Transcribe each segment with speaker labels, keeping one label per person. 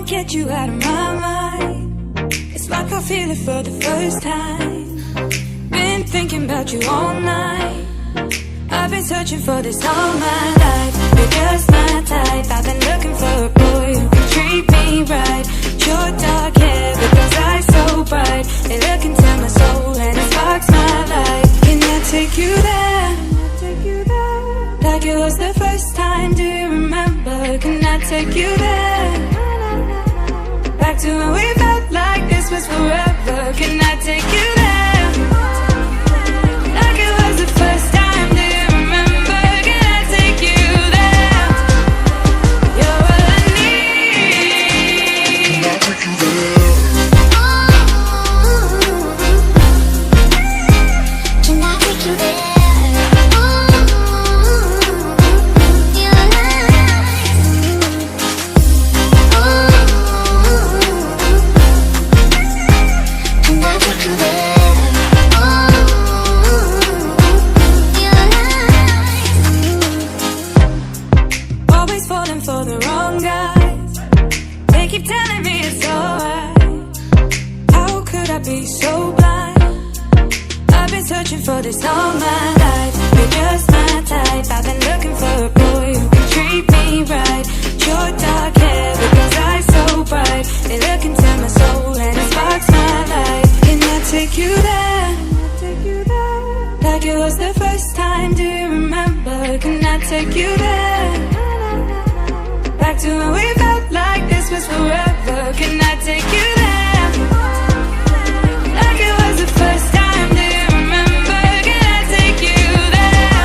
Speaker 1: Get you out of my mind. It's like I feel it for the first time. Been thinking about you all night. I've been searching for this all my life. You're just my type. I've been looking for a boy who can treat me right. Your dark hair with those eyes so bright. They look into my soul and it sparks my life. Can I take you there? Like it was the first time, do you remember? Can I take you there? Back to when we felt like this was forever. Can I take you there? Like it was the first time, do you remember? Can I take you there? You're all I need. Can I take you there? Can I take you there? For the wrong guys, they keep telling me it's alright. How could I be so blind? I've been searching for this all my life. You're just my type. I've been looking for a boy who can treat me right. Your dark hair with those eyes so bright. They look into my soul and it sparks my life. Can I take you there? Like it was the first time, do you remember? Can I take you there? Back to when we felt like this was forever. Can I take you there? Like it was the first time, do you remember? Can I take you there?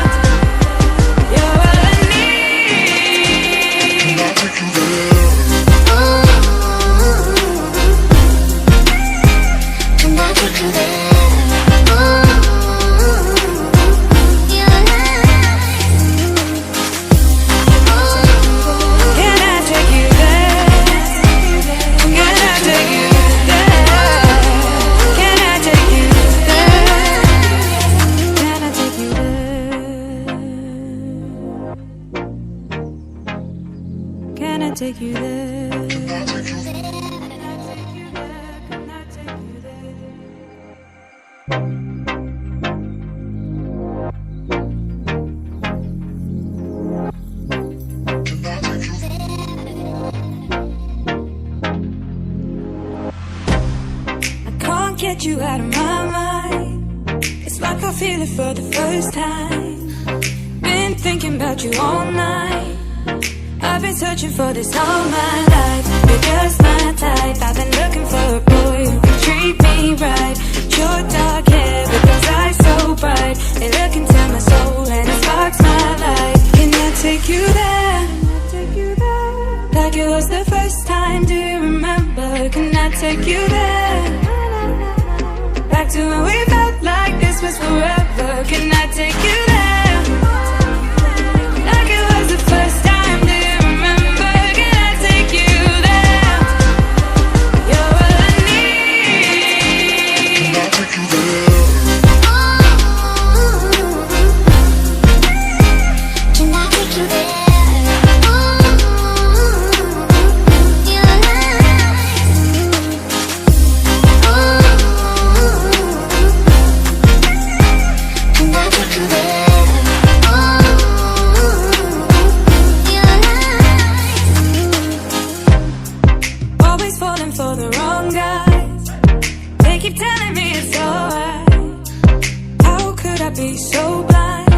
Speaker 1: You're all I need. Can I take you there? Can I take you there? Can I take you there? I can't get you out of my mind. It's like I feel it for the first time. Been thinking about you all night. I've been searching for this all my life. You're just my type. I've been looking for a boy who can treat me right. Your dark hair with those eyes so bright. They look into my soul and it sparks my life. Can I take you there? Like it was the first time, do you remember? Can I take you there? Back to when we felt like this was forever. Can I take you there? Like it was the first time. For the wrong guys, they keep telling me it's alright. How could I be so blind?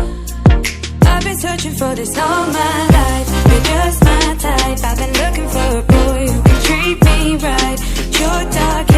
Speaker 1: I've been searching for this all my life. You're just my type. I've been looking for a boy who can treat me right. Your dark